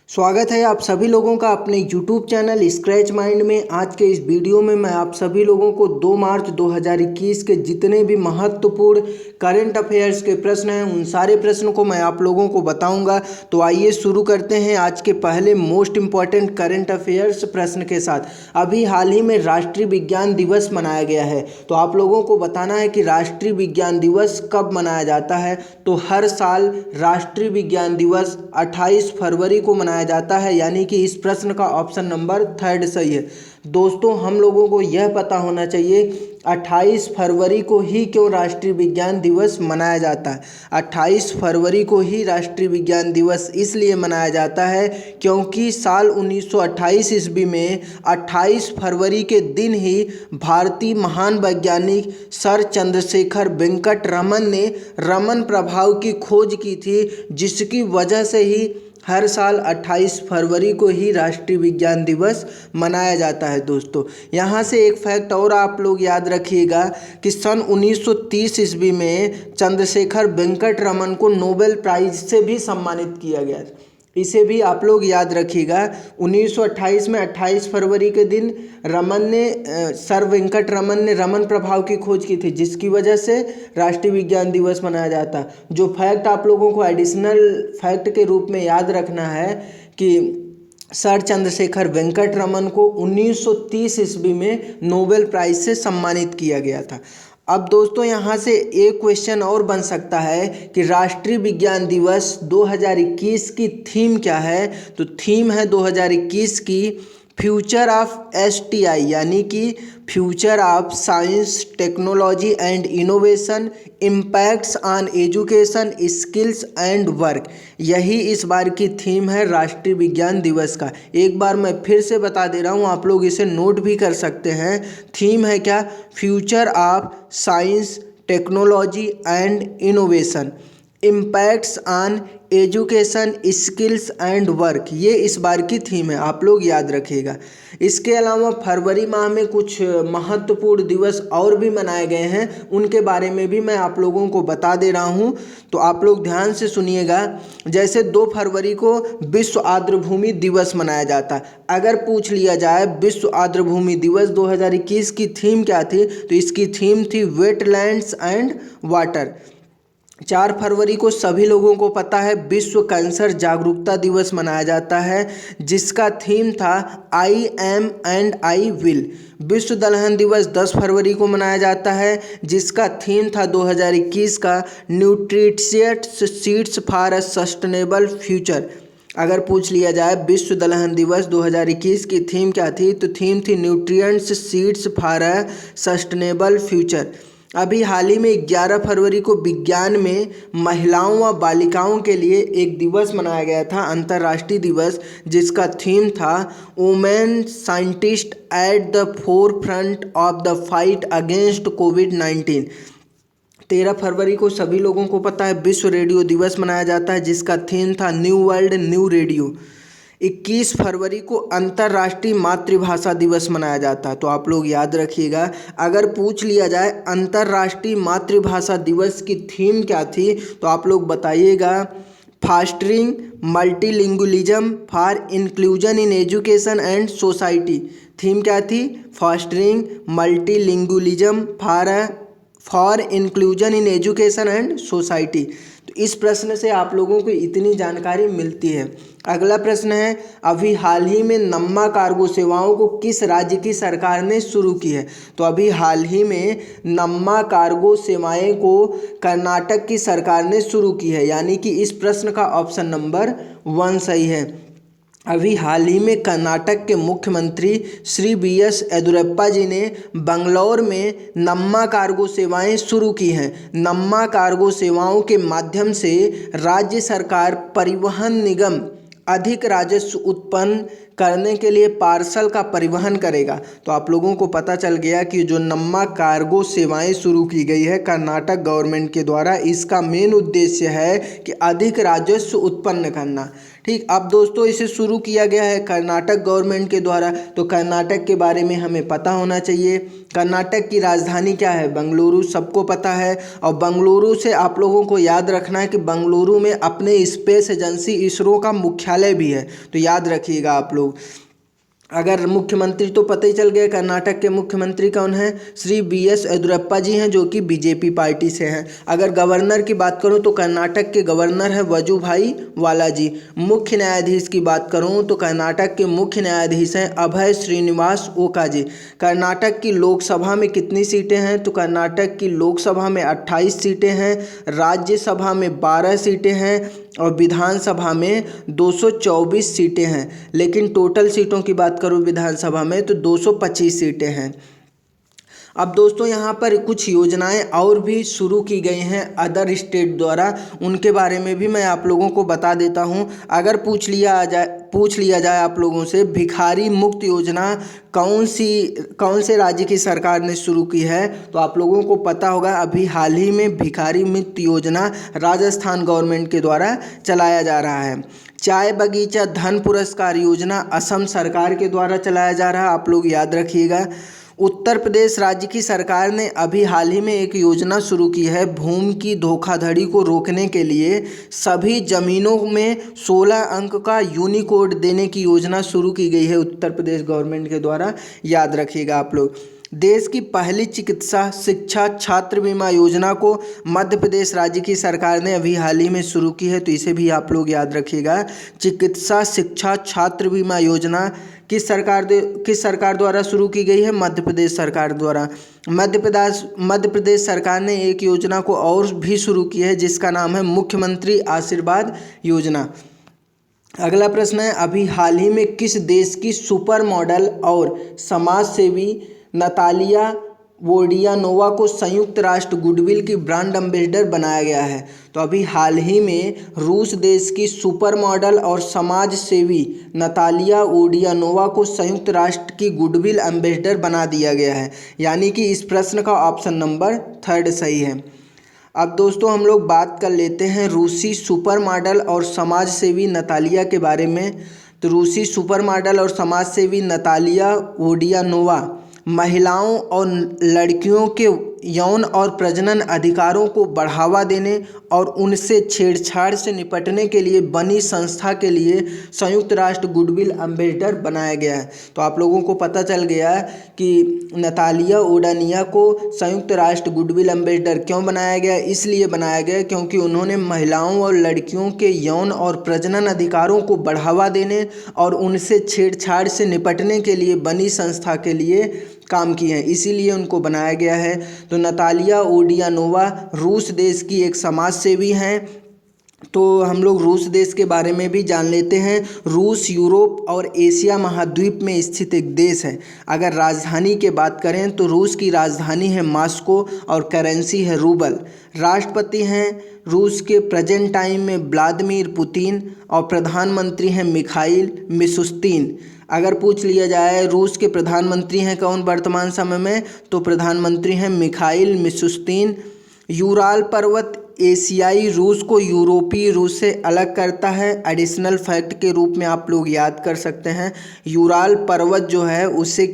स्वागत है आप सभी लोगों का अपने YouTube चैनल स्क्रैच माइंड में। आज के इस वीडियो में मैं आप सभी लोगों को 2 मार्च 2021 के जितने भी महत्वपूर्ण करंट अफेयर्स के प्रश्न हैं उन सारे प्रश्नों को मैं आप लोगों को बताऊंगा। तो आइए शुरू करते हैं आज के पहले मोस्ट इम्पॉर्टेंट करंट अफेयर्स प्रश्न के साथ। अभी हाल ही में राष्ट्रीय विज्ञान दिवस मनाया गया है, तो आप लोगों को बताना है कि राष्ट्रीय विज्ञान दिवस कब मनाया जाता है। तो हर साल राष्ट्रीय विज्ञान दिवस 28 फरवरी को मनाया जाता है, यानी कि इस प्रश्न का ऑप्शन नंबर 3 सही है। दोस्तों, हम लोगों को यह पता होना चाहिए 28 फरवरी को ही क्यों राष्ट्रीय विज्ञान दिवस मनाया जाता है। 28 फरवरी को ही राष्ट्रीय विज्ञान दिवस इसलिए मनाया जाता है क्योंकि साल 1928 ईस्वी में 28 फरवरी के दिन ही भारतीय महान वैज्ञानिक सर चंद्रशेखर वेंकट रमन ने रमन प्रभाव की खोज की थी, जिसकी वजह से ही हर साल 28 फरवरी को ही राष्ट्रीय विज्ञान दिवस मनाया जाता है। दोस्तों, यहाँ से एक फैक्ट और आप लोग याद रखिएगा कि सन 1930 ईस्वी में चंद्रशेखर वेंकट रमन को नोबेल प्राइज से भी सम्मानित किया गया। इसे भी आप लोग याद रखिएगा। 1928 में 28 फरवरी के दिन सर वेंकट रमन ने रमन प्रभाव की खोज की थी, जिसकी वजह से राष्ट्रीय विज्ञान दिवस मनाया जाता। जो फैक्ट आप लोगों को एडिशनल फैक्ट के रूप में याद रखना है कि सर चंद्रशेखर वेंकट रमन को 1930 ईस्वी में नोबेल प्राइज से सम्मानित किया गया था। अब दोस्तों, यहाँ से एक क्वेश्चन और बन सकता है कि राष्ट्रीय विज्ञान दिवस 2021 की थीम क्या है। तो थीम है 2021 की फ्यूचर ऑफ STI, यानी कि future of science technology and innovation, impacts on education skills and work. यही इस बार की थीम है राष्ट्रीय विज्ञान दिवस का। एक बार मैं फिर से बता दे रहा हूँ, आप लोग इसे नोट भी कर सकते हैं। थीम है क्या? Future of science technology and innovation, impacts on education skills and work. ये इस बार की थीम है, आप लोग याद रखिएगा। इसके अलावा फरवरी माह में कुछ महत्वपूर्ण दिवस और भी मनाए गए हैं, उनके बारे में भी मैं आप लोगों को बता दे रहा हूं, तो आप लोग ध्यान से सुनिएगा। जैसे 2 फरवरी को विश्व आर्द्रभूमि दिवस मनाया जाता है। अगर पूछ लिया जाए विश्व आर्द्रभूमि दिवस 2021 की थीम क्या थी, तो इसकी थीम थी वेटलैंड्स एंड वाटर। 4 फरवरी को सभी लोगों को पता है विश्व कैंसर जागरूकता दिवस मनाया जाता है, जिसका थीम था I am and I will. विश्व दलहन दिवस 10 फरवरी को मनाया जाता है, जिसका थीम था 2021 का nutritious seeds for a sustainable future. अगर पूछ लिया जाए विश्व दलहन दिवस 2021 की थीम क्या थी, तो थीम थी nutrients seeds for a sustainable future. अभी हाल ही में 11 फरवरी को विज्ञान में महिलाओं व बालिकाओं के लिए एक दिवस मनाया गया था, अंतर्राष्ट्रीय दिवस, जिसका थीम था women scientist at the forefront of the fight against Covid. 13 फरवरी को सभी लोगों को पता है विश्व रेडियो दिवस मनाया जाता है, जिसका थीम था न्यू वर्ल्ड न्यू रेडियो। 21 फरवरी को अंतर्राष्ट्रीय मातृभाषा दिवस मनाया जाता है, तो आप लोग याद रखिएगा। अगर पूछ लिया जाए अंतर्राष्ट्रीय मातृभाषा दिवस की थीम क्या थी, तो आप लोग बताइएगा fostering multilingualism for inclusion in education and society. Theme क्या थी? Fostering multilingualism for inclusion in education and society. तो इस प्रश्न से आप लोगों को इतनी जानकारी मिलती है। अगला प्रश्न है, अभी हाल ही में नम्मा कार्गो सेवाओं को किस राज्य की सरकार ने शुरू की है। तो अभी हाल ही में नम्मा कार्गो सेवाएं को कर्नाटक की सरकार ने शुरू की है, यानी कि इस प्रश्न का ऑप्शन नंबर 1 सही है। अभी हाल ही में कर्नाटक के मुख्यमंत्री श्री BS येदियुरप्पा जी ने बंगलौर में नम्मा कार्गो सेवाएं शुरू की हैं। नम्मा कार्गो सेवाओं के माध्यम से राज्य सरकार परिवहन निगम अधिक राजस्व उत्पन्न करने के लिए पार्सल का परिवहन करेगा। तो आप लोगों को पता चल गया कि जो नम्मा कार्गो सेवाएं शुरू की गई है कर्नाटक गवर्नमेंट के द्वारा, इसका मेन उद्देश्य है कि अधिक राजस्व उत्पन्न करना। ठीक, अब दोस्तों इसे शुरू किया गया है कर्नाटक गवर्नमेंट के द्वारा। तो कर्नाटक के बारे में हमें पता होना चाहिए। कर्नाटक की राजधानी क्या है? बेंगलुरु, सबको पता है। और बेंगलुरु से आप लोगों को याद रखना है कि बेंगलुरु में अपने स्पेस एजेंसी इसरो का मुख्यालय भी है, तो याद रखिएगा आप लोग। अगर मुख्यमंत्री तो पता ही चल गया, कर्नाटक के मुख्यमंत्री कौन है? श्री BS येदियुरप्पा जी हैं, जो कि बीजेपी पार्टी से हैं। अगर गवर्नर की बात करूं तो कर्नाटक के गवर्नर हैं वजुभाई वाला जी। मुख्य न्यायाधीश की बात करूं तो कर्नाटक के मुख्य न्यायाधीश हैं अभय श्रीनिवास ओका जी। कर्नाटक की लोकसभा में कितनी सीटें हैं? तो कर्नाटक की लोकसभा में 28 सीटें हैं, राज्यसभा में 12 सीटें हैं और विधानसभा में 224 सीटें हैं। लेकिन टोटल सीटों की बात करूं विधानसभा में तो 225 सीटें हैं। अब दोस्तों यहाँ पर कुछ योजनाएं और भी शुरू की गई हैं अदर स्टेट द्वारा, उनके बारे में भी मैं आप लोगों को बता देता हूँ। अगर पूछ लिया जाए आप लोगों से, भिखारी मुक्त योजना कौन से राज्य की सरकार ने शुरू की है? तो आप लोगों को पता होगा, अभी हाल ही में भिखारी मुक्त योजना राजस्थान गवर्नमेंट के द्वारा चलाया जा रहा है। चाय बगीचा धन पुरस्कार योजना असम सरकार के द्वारा चलाया जा रहा है, आप लोग याद रखिएगा। उत्तर प्रदेश राज्य की सरकार ने अभी हाल ही में एक योजना शुरू की है, भूमि की धोखाधड़ी को रोकने के लिए सभी ज़मीनों में 16 अंक का यूनिकोड देने की योजना शुरू की गई है उत्तर प्रदेश गवर्नमेंट के द्वारा, याद रखिएगा आप लोग। देश की पहली चिकित्सा शिक्षा छात्र बीमा योजना को मध्य प्रदेश राज्य की सरकार ने अभी हाल ही में शुरू की है, तो इसे भी आप लोग याद रखिएगा। चिकित्सा शिक्षा छात्र बीमा योजना किस सरकार द्वारा शुरू की गई है? मध्य प्रदेश सरकार द्वारा। मध्य प्रदेश सरकार ने एक योजना को और भी शुरू की है जिसका नाम है मुख्यमंत्री आशीर्वाद योजना। अगला प्रश्न है, अभी हाल ही में किस देश की सुपर मॉडल और समाज सेवी नतालिया वोडियानोवा को संयुक्त राष्ट्र गुडविल की ब्रांड एम्बेसडर बनाया गया है? तो अभी हाल ही में रूस देश की सुपर मॉडल और समाज सेवी नतालिया वोडियानोवा को संयुक्त राष्ट्र की गुडविल एम्बेसडर बना दिया गया है, यानी कि इस प्रश्न का ऑप्शन नंबर 3 सही है। अब दोस्तों हम लोग बात कर लेते हैं रूसी सुपर मॉडल और समाज सेवी नतालिया के बारे में। तो रूसी सुपर मॉडल और समाज सेवी नतालिया वोडियानोवा महिलाओं और लड़कियों के यौन और प्रजनन अधिकारों को बढ़ावा देने और उनसे छेड़छाड़ से निपटने के लिए बनी संस्था के लिए संयुक्त राष्ट्र गुडविल एम्बेसडर बनाया गया है। तो आप लोगों को पता चल गया कि नतालिया वोडियानोवा को संयुक्त राष्ट्र गुडविल एम्बेसडर क्यों बनाया गया? इसलिए बनाया गया क्योंकि उन्होंने महिलाओं और लड़कियों के यौन और प्रजनन अधिकारों को बढ़ावा देने और उनसे छेड़छाड़ से निपटने के लिए बनी संस्था के लिए काम किए हैं, इसीलिए उनको बनाया गया है। तो नतालिया वोडियानोवा रूस देश की एक समाज सेवी हैं। तो हम लोग रूस देश के बारे में भी जान लेते हैं। रूस यूरोप और एशिया महाद्वीप में स्थित एक देश है। अगर राजधानी की बात करें तो रूस की राजधानी है मॉस्को और करेंसी है रूबल। राष्ट्रपति हैं रूस के प्रेजेंट टाइम में व्लादिमीर पुतिन और प्रधानमंत्री हैं मिखाइल मिशुस्तिन। अगर पूछ लिया जाए रूस के प्रधानमंत्री हैं कौन वर्तमान समय में, तो प्रधानमंत्री हैं मिखाइल मिशुस्तिन। यूराल पर्वत एशियाई रूस को यूरोपीय रूस से अलग करता है। एडिशनल फैक्ट के रूप में आप लोग याद कर सकते हैं, यूराल पर्वत जो है उससे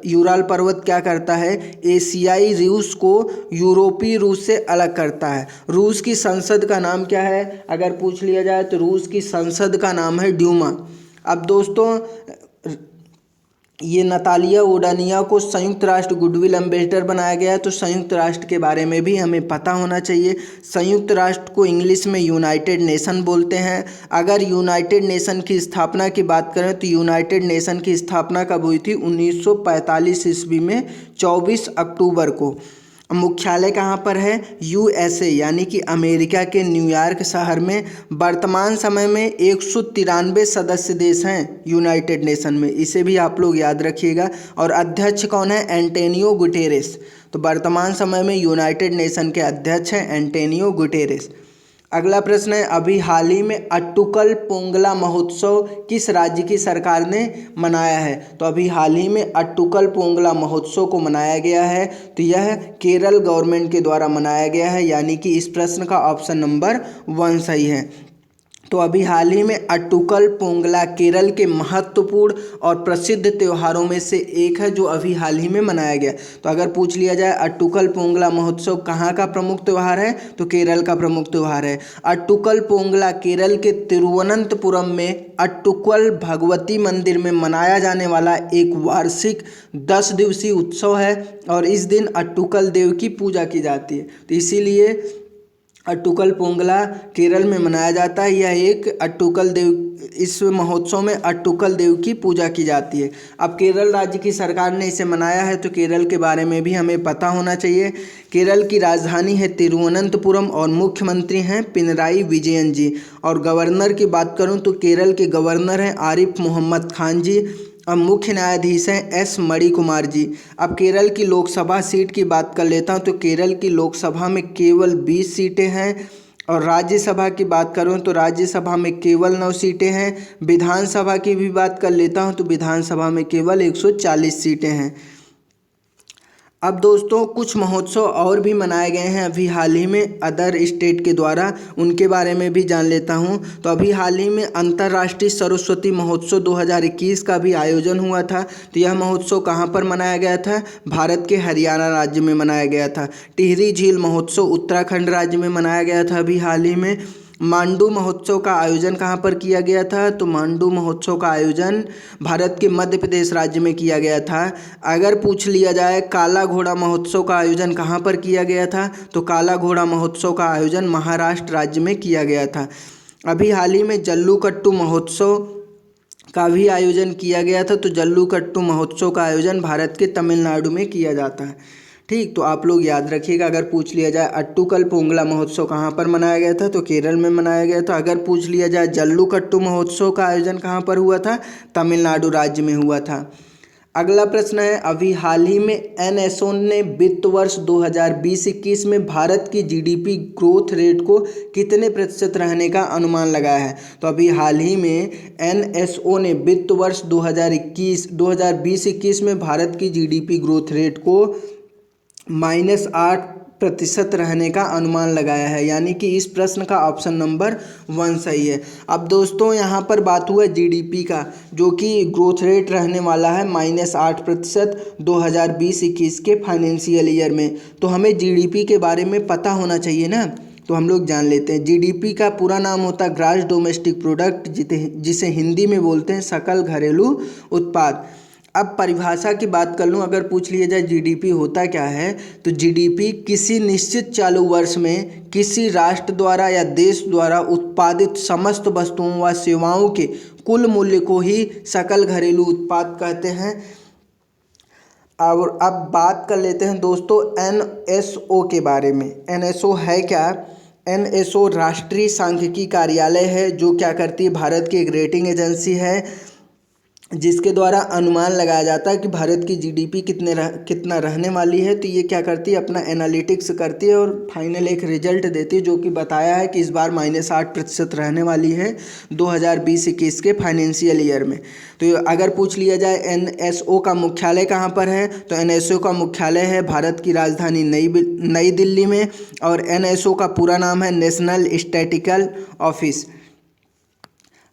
यूराल पर्वत क्या करता है? एशियाई रूस को यूरोपीय रूस से अलग करता है। रूस की संसद का नाम क्या है? अगर पूछ लिया जाए तो रूस की संसद का नाम है ड्यूमा। अब दोस्तों ये नतालिया वोडियानोवा को संयुक्त राष्ट्र गुडविल एम्बेसडर बनाया गया है। तो संयुक्त राष्ट्र के बारे में भी हमें पता होना चाहिए। संयुक्त राष्ट्र को इंग्लिश में यूनाइटेड नेशन बोलते हैं। अगर यूनाइटेड नेशन की स्थापना की बात करें तो यूनाइटेड नेशन की स्थापना कब हुई थी? 1945 ईस्वी में 24 अक्टूबर को। मुख्यालय कहाँ पर है? USA यानी कि अमेरिका के न्यूयॉर्क शहर में। वर्तमान समय में 193 सदस्य देश हैं यूनाइटेड नेशन में, इसे भी आप लोग याद रखिएगा। और अध्यक्ष कौन है? Antonio Guterres. तो वर्तमान समय में यूनाइटेड नेशन के अध्यक्ष हैं एंटोनियो गुटेरेस। अगला प्रश्न है, अभी हाल ही में अट्टुकल पोंगला महोत्सव किस राज्य की सरकार ने मनाया है? तो अभी हाल ही में अट्टुकल पोंगला महोत्सव को मनाया गया है, तो यह केरल गवर्नमेंट के द्वारा मनाया गया है, यानी कि इस प्रश्न का ऑप्शन नंबर 1 सही है। तो अभी हाल ही में अट्टुकल पोंगला केरल के महत्वपूर्ण और प्रसिद्ध त्योहारों में से एक है, जो अभी हाल ही में मनाया गया। तो अगर पूछ लिया जाए अट्टुकल पोंगला महोत्सव कहाँ का प्रमुख त्यौहार है, तो केरल का प्रमुख त्यौहार है। अट्टुकल पोंगला केरल के तिरुवनंतपुरम में अट्टुकल भगवती मंदिर में मनाया जाने वाला एक वार्षिक 10 दिवसीय उत्सव है और इस दिन अट्टुकल देव की पूजा की जाती है। तो इसीलिए अट्टुकल पोंगला केरल में मनाया जाता है। यह एक अट्टुकल देव, इस महोत्सव में अट्टुकल देव की पूजा की जाती है। अब केरल राज्य की सरकार ने इसे मनाया है, तो केरल के बारे में भी हमें पता होना चाहिए। केरल की राजधानी है तिरुवनंतपुरम और मुख्यमंत्री हैं पिनराई विजयन जी। और गवर्नर की बात करूं तो केरल के गवर्नर हैं आरिफ मोहम्मद खान जी। अब मुख्य न्यायाधीश हैं एस मणिकुमार जी। अब केरल की लोकसभा सीट की बात कर लेता हूं, तो केरल की लोकसभा में केवल 20 सीटें हैं और राज्यसभा की बात करूं तो राज्यसभा में केवल 9 सीटें हैं। विधानसभा की भी बात कर लेता हूं तो विधानसभा में केवल 140 सीटें हैं। अब दोस्तों कुछ महोत्सव और भी मनाए गए हैं अभी हाल ही में अदर स्टेट के द्वारा, उनके बारे में भी जान लेता हूं। तो अभी हाल ही में अंतर्राष्ट्रीय सरस्वती महोत्सव 2021 का भी आयोजन हुआ था। तो यह महोत्सव कहां पर मनाया गया था? भारत के हरियाणा राज्य में मनाया गया था। टिहरी झील महोत्सव उत्तराखंड राज्य में मनाया गया था अभी हाल ही में। मांडू महोत्सव का आयोजन कहाँ पर किया गया था? तो मांडू महोत्सव का आयोजन भारत के मध्य प्रदेश राज्य में किया गया था। अगर पूछ लिया जाए काला घोड़ा महोत्सव का आयोजन कहाँ पर किया गया था, तो काला घोड़ा महोत्सव का आयोजन महाराष्ट्र राज्य में किया गया था। अभी हाल ही में जल्लीकट्टू महोत्सव का भी आयोजन किया गया था। तो जल्लीकट्टू महोत्सव का आयोजन भारत के तमिलनाडु में किया जाता है। ठीक, तो आप लोग याद रखिएगा। अगर पूछ लिया जाए अट्टुकल पोंगला महोत्सव कहाँ पर मनाया गया था, तो केरल में मनाया गया था। अगर पूछ लिया जाए जल्लीकट्टू महोत्सव का आयोजन कहाँ पर हुआ था, तमिलनाडु राज्य में हुआ था। अगला प्रश्न है, अभी हाल ही में एनएसओ ने वित्त वर्ष 2020-21 में भारत की जीडीपी ग्रोथ रेट को कितने प्रतिशत रहने का अनुमान लगाया है? तो अभी हाल ही में एनएसओ ने वित्त वर्ष 2020-21 में भारत की जीडीपी ग्रोथ रेट को -8% रहने का अनुमान लगाया है, यानी कि इस प्रश्न का ऑप्शन नंबर 1 सही है। अब दोस्तों यहाँ पर बात हुआ जीडीपी का, जो कि ग्रोथ रेट रहने वाला है -8% 2020-21 के फाइनेंशियल ईयर में। तो हमें जीडीपी के बारे में पता होना चाहिए ना, तो हम लोग जान लेते हैं। जीडीपी का पूरा नाम होता है ग्रॉस डोमेस्टिक प्रोडक्ट, जिसे हिंदी में बोलते हैं सकल घरेलू उत्पाद। अब परिभाषा की बात कर लूँ, अगर पूछ लिया जाए जीडीपी होता क्या है, तो जीडीपी किसी निश्चित चालू वर्ष में किसी राष्ट्र द्वारा या देश द्वारा उत्पादित समस्त वस्तुओं व सेवाओं के कुल मूल्य को ही सकल घरेलू उत्पाद कहते हैं। और अब बात कर लेते हैं दोस्तों एनएसओ के बारे में। एनएसओ है क्या? एनएसओ राष्ट्रीय सांख्यिकी कार्यालय है, जो क्या करती है, भारत की एक रेटिंग एजेंसी है, जिसके द्वारा अनुमान लगाया जाता है कि भारत की जीडीपी कितना रहने वाली है। तो ये क्या करती है, अपना एनालिटिक्स करती है और फाइनल एक रिजल्ट देती है, जो कि बताया है कि इस बार -8% रहने वाली है 2020-21 के फाइनेंशियल ईयर में। तो अगर पूछ लिया जाए एनएसओ का मुख्यालय कहाँ पर है, तो एनएसओ का मुख्यालय है भारत की राजधानी नई दिल्ली में, और एनएसओ का पूरा नाम है नेशनल स्टैटिस्टिकल ऑफिस।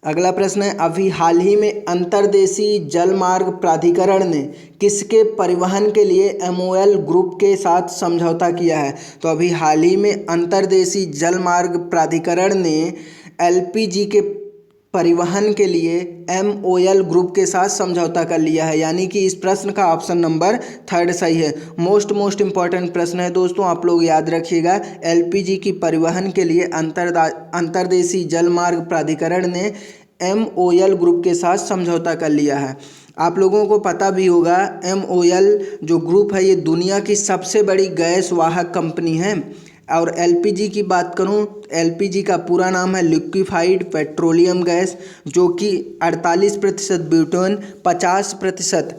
अगला प्रश्न है, अभी हाल ही में अंतर्देशीय जलमार्ग प्राधिकरण ने किसके परिवहन के लिए एमओएल ग्रुप के साथ समझौता किया है? तो अभी हाल ही में अंतर्देशीय जलमार्ग प्राधिकरण ने एलपीजी के परिवहन के लिए एमओएल ग्रुप के साथ समझौता कर लिया है, यानी कि इस प्रश्न का ऑप्शन नंबर 3 सही है। मोस्ट इम्पॉर्टेंट प्रश्न है दोस्तों, आप लोग याद रखिएगा। एलपीजी की परिवहन के लिए अंतर्देशीय जलमार्ग प्राधिकरण ने एमओएल ग्रुप के साथ समझौता कर लिया है। आप लोगों को पता भी होगा, एमओएल जो ग्रुप है ये दुनिया की सबसे बड़ी गैस वाहक कंपनी है। और एलपीजी की बात करूं, एलपीजी का पूरा नाम है लिक्विफाइड पेट्रोलियम गैस, जो कि 48% ब्यूटेन, 48%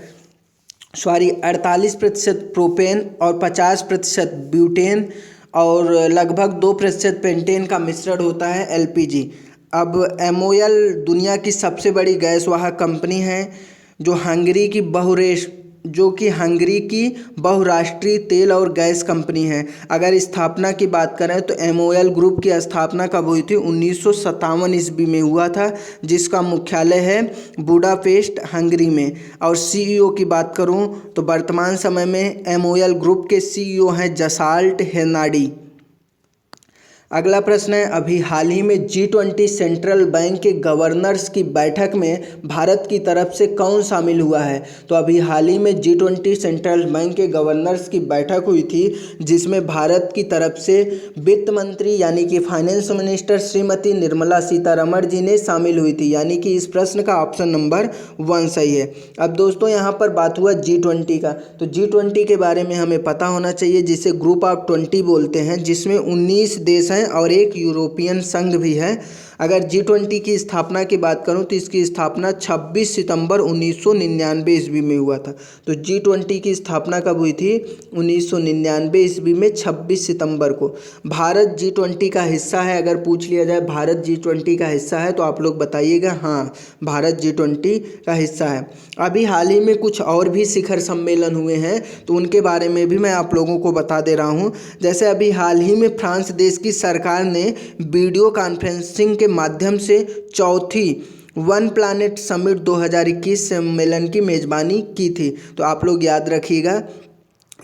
प्रोपेन और 50% ब्यूटेन और लगभग 2% पेंटेन का मिश्रण होता है एलपीजी। अब MOL दुनिया की सबसे बड़ी गैस वाहक कंपनी है जो कि हंगरी की बहुराष्ट्रीय तेल और गैस कंपनी है। अगर स्थापना की बात करें तो MOL ग्रुप की स्थापना कब हुई थी? 1957 ईस्वी में हुआ था, जिसका मुख्यालय है बुडापेस्ट हंगरी में। और CEO की बात करूं तो वर्तमान समय में MOL ग्रुप के CEO हैं जसाल्ट हेर्नाडी। अगला प्रश्न है, अभी हाल ही में G20 सेंट्रल बैंक के गवर्नर्स की बैठक में भारत की तरफ से कौन शामिल हुआ है? तो अभी हाल ही में G20 सेंट्रल बैंक के गवर्नर्स की बैठक हुई थी, जिसमें भारत की तरफ से वित्त मंत्री यानी कि फाइनेंस मिनिस्टर श्रीमती निर्मला सीतारमण जी ने शामिल हुई थी, यानी कि इस प्रश्न का ऑप्शन नंबर 1 सही है। अब दोस्तों यहाँ पर बात हुआ G20 का, तो G20 के बारे में हमें पता होना चाहिए, जिसे ग्रुप ऑफ 20 बोलते हैं, जिसमें 19 देश हैं और एक यूरोपियन संघ भी है। अगर G20 की स्थापना की बात करूं तो इसकी स्थापना 26 सितंबर 1999 ईस्वी में हुआ था। तो G20 की स्थापना कब हुई थी? 1999 ईस्वी में 26 सितंबर को। भारत G20 का हिस्सा है? अगर पूछ लिया जाए भारत G20 का हिस्सा है तो आप लोग बताइएगा हाँ, भारत G20 का हिस्सा है। अभी हाल ही में कुछ और भी शिखर सम्मेलन हुए हैं, तो उनके बारे में भी मैं आप लोगों को बता दे रहा हूँ। जैसे अभी हाल ही में फ्रांस देश की सरकार ने वीडियो कॉन्फ्रेंसिंग के माध्यम से चौथी वन प्लैनेट समिट 2021 सम्मेलन की मेज़बानी की थी। तो आप लोग याद रखिएगा,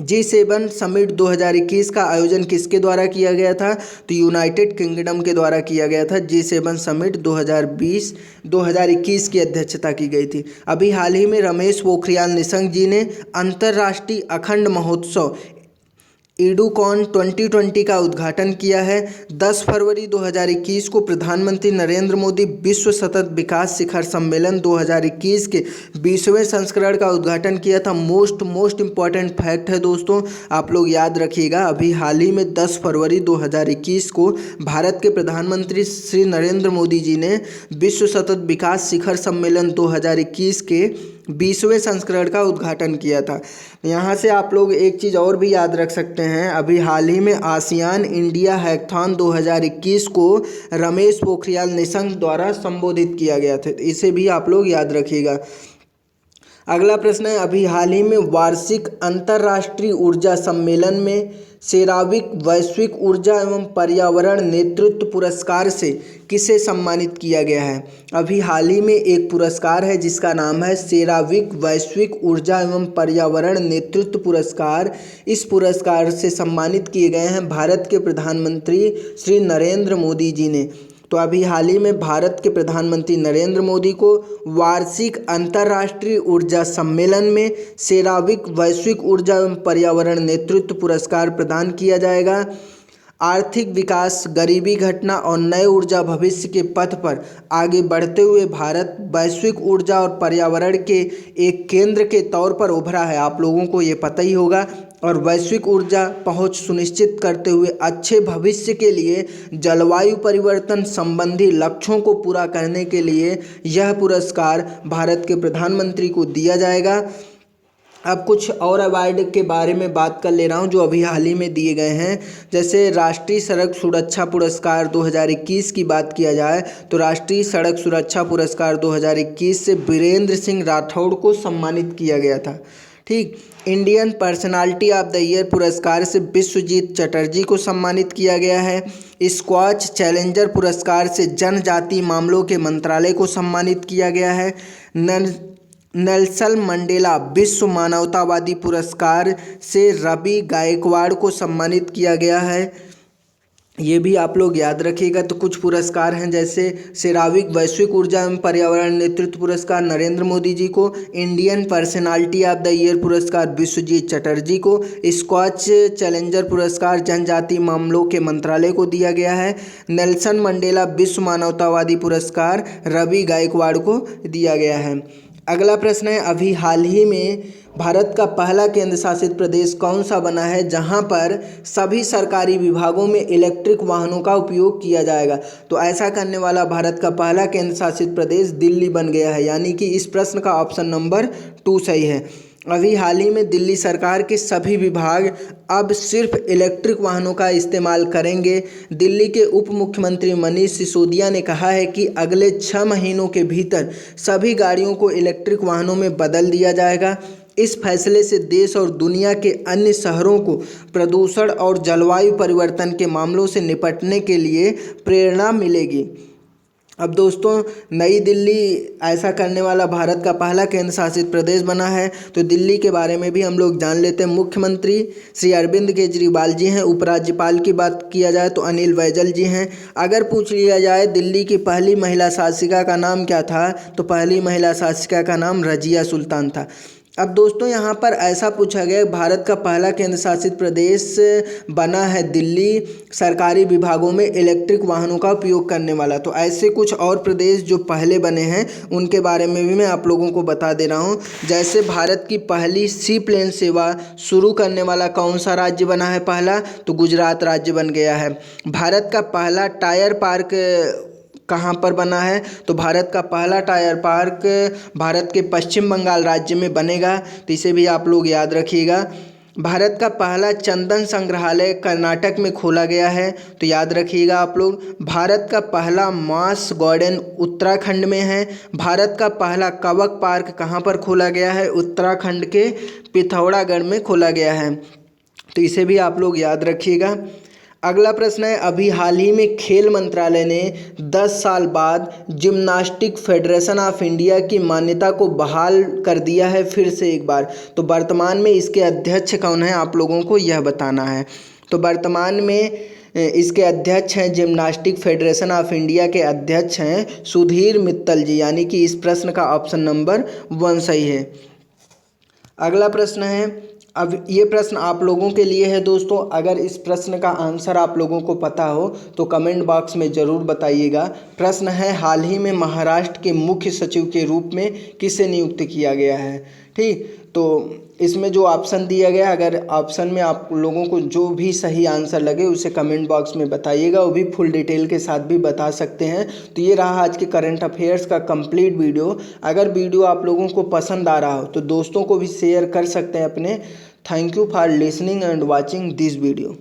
G7 समिट 2021 का आयोजन किसके द्वारा किया गया था? तो यूनाइटेड किंगडम के द्वारा किया गया था। G7 समिट 2021 की अध्यक्षता की गई थी। अभी हाल ही में रमेश पोखरियाल निशंक जी ने अंतर्राष्ट्रीय अखंड महोत्सव EDUCON 2020 का उद्घाटन किया है। 10 फरवरी 2021 को प्रधानमंत्री नरेंद्र मोदी विश्व सतत विकास शिखर सम्मेलन 2021 के 20वें संस्करण का उद्घाटन किया था। मोस्ट इम्पॉर्टेंट फैक्ट है दोस्तों, आप लोग याद रखिएगा, अभी हाल ही में 10 फरवरी 2021 को भारत के प्रधानमंत्री श्री नरेंद्र मोदी जी ने विश्व सतत विकास शिखर सम्मेलन 2021 के 20वें संस्करण का उद्घाटन किया था। यहाँ से आप लोग एक चीज़ और भी याद रख सकते हैं, अभी हाल ही में आसियान इंडिया हैकाथॉन 2021 को रमेश पोखरियाल निशंक द्वारा संबोधित किया गया था, इसे भी आप लोग याद रखिएगा। अगला प्रश्न है, अभी हाल ही में वार्षिक अंतर्राष्ट्रीय ऊर्जा सम्मेलन में सेरावीक वैश्विक ऊर्जा एवं पर्यावरण नेतृत्व पुरस्कार से किसे सम्मानित किया गया है? अभी हाल ही में एक पुरस्कार है जिसका नाम है सेरावीक वैश्विक ऊर्जा एवं पर्यावरण नेतृत्व पुरस्कार। इस पुरस्कार से सम्मानित किए गए हैं भारत के प्रधानमंत्री श्री नरेंद्र मोदी जी ने। तो अभी हाल ही में भारत के प्रधानमंत्री नरेंद्र मोदी को वार्षिक अंतर्राष्ट्रीय ऊर्जा सम्मेलन में सेरावीक वैश्विक ऊर्जा एवं पर्यावरण नेतृत्व पुरस्कार प्रदान किया जाएगा। आर्थिक विकास, गरीबी घटना और नए ऊर्जा भविष्य के पथ पर आगे बढ़ते हुए भारत वैश्विक ऊर्जा और पर्यावरण के एक केंद्र के तौर पर उभरा है, आप लोगों को ये पता ही होगा। और वैश्विक ऊर्जा पहुंच सुनिश्चित करते हुए अच्छे भविष्य के लिए जलवायु परिवर्तन संबंधी लक्ष्यों को पूरा करने के लिए यह पुरस्कार भारत के प्रधानमंत्री को दिया जाएगा। अब कुछ और अवार्ड के बारे में बात कर ले रहा हूं जो अभी हाल ही में दिए गए हैं। जैसे राष्ट्रीय सड़क सुरक्षा पुरस्कार 2021 की बात किया जाए तो राष्ट्रीय सड़क सुरक्षा पुरस्कार 2021 से वीरेंद्र सिंह राठौड़ को सम्मानित किया गया था। ठीक, Indian personality of the year पुरस्कार से विश्वजीत चटर्जी को सम्मानित किया गया है। स्क्वॉच चैलेंजर पुरस्कार से जनजातीय मामलों के मंत्रालय को सम्मानित किया गया है। नेल्सन मंडेला विश्व मानवतावादी पुरस्कार से रवि गायकवाड़ को सम्मानित किया गया है। ये भी आप लोग याद रखिएगा। तो कुछ पुरस्कार हैं जैसे सेरावीक वैश्विक ऊर्जा एवं पर्यावरण नेतृत्व पुरस्कार नरेंद्र मोदी जी को, Indian personality of the year पुरस्कार विश्वजीत चटर्जी को, स्क्वॉच चैलेंजर पुरस्कार जनजातीय मामलों के मंत्रालय को दिया गया है, नेल्सन मंडेला विश्व मानवतावादी पुरस्कार रवि गायकवाड़ को दिया गया है। अगला प्रश्न है, अभी हाल ही में भारत का पहला केंद्र शासित प्रदेश कौन सा बना है जहां पर सभी सरकारी विभागों में इलेक्ट्रिक वाहनों का उपयोग किया जाएगा? तो ऐसा करने वाला भारत का पहला केंद्र शासित प्रदेश दिल्ली बन गया है, यानी कि इस प्रश्न का ऑप्शन नंबर 2 सही है। अभी हाल ही में दिल्ली सरकार के सभी विभाग अब सिर्फ इलेक्ट्रिक वाहनों का इस्तेमाल करेंगे। दिल्ली के उप मुख्यमंत्री मनीष सिसोदिया ने कहा है कि अगले 6 महीनों के भीतर सभी गाड़ियों को इलेक्ट्रिक वाहनों में बदल दिया जाएगा। इस फैसले से देश और दुनिया के अन्य शहरों को प्रदूषण और जलवायु परिवर्तन के मामलों से निपटने के लिए प्रेरणा मिलेगी। अब दोस्तों, नई दिल्ली ऐसा करने वाला भारत का पहला केंद्र शासित प्रदेश बना है। तो दिल्ली के बारे में भी हम लोग जान लेते हैं। मुख्यमंत्री श्री अरविंद केजरीवाल जी हैं। उपराज्यपाल की बात किया जाए तो अनिल बैजल जी हैं। अगर पूछ लिया जाए दिल्ली की पहली महिला शासिका का नाम क्या था, तो पहली महिला शासिका का नाम रजिया सुल्तान था। अब दोस्तों, यहाँ पर ऐसा पूछा गया, भारत का पहला केंद्र शासित प्रदेश बना है दिल्ली सरकारी विभागों में इलेक्ट्रिक वाहनों का उपयोग करने वाला। तो ऐसे कुछ और प्रदेश जो पहले बने हैं उनके बारे में भी मैं आप लोगों को बता दे रहा हूँ। जैसे भारत की पहली सी प्लेन सेवा शुरू करने वाला कौन सा राज्य बना है पहला, तो गुजरात राज्य बन गया है। भारत का पहला टायर पार्क कहाँ पर बना है, तो भारत का पहला टायर पार्क भारत के पश्चिम बंगाल राज्य में बनेगा। तो इसे भी आप लोग याद रखिएगा। भारत का पहला चंदन संग्रहालय कर्नाटक में खोला गया है, तो याद रखिएगा आप लोग। भारत का पहला मास गार्डन उत्तराखंड में है। भारत का पहला कवक पार्क कहाँ पर खोला गया है, उत्तराखंड के पिथौरागढ़ में खोला गया है। तो इसे भी आप लोग याद रखिएगा। अगला प्रश्न है, अभी हाल ही में खेल मंत्रालय ने 10 साल बाद जिम्नास्टिक फेडरेशन ऑफ इंडिया की मान्यता को बहाल कर दिया है फिर से एक बार। तो वर्तमान में इसके अध्यक्ष कौन है, आप लोगों को यह बताना है। तो वर्तमान में इसके अध्यक्ष हैं, जिम्नास्टिक फेडरेशन ऑफ इंडिया के अध्यक्ष हैं सुधीर मित्तल जी, यानी कि इस प्रश्न का ऑप्शन नंबर 1 सही है। अगला प्रश्न है, अब ये प्रश्न आप लोगों के लिए है दोस्तों। अगर इस प्रश्न का आंसर आप लोगों को पता हो तो कमेंट बॉक्स में ज़रूर बताइएगा। प्रश्न है, हाल ही में महाराष्ट्र के मुख्य सचिव के रूप में किसे नियुक्त किया गया है। ठीक, तो इसमें जो ऑप्शन दिया गया, अगर ऑप्शन में आप लोगों को जो भी सही आंसर लगे उसे कमेंट बॉक्स में बताइएगा, वो भी फुल डिटेल के साथ भी बता सकते हैं। तो ये रहा आज के करंट अफेयर्स का कंप्लीट वीडियो। अगर वीडियो आप लोगों को पसंद आ रहा हो तो दोस्तों को भी शेयर कर सकते हैं अपने। Thank you for listening and watching this video.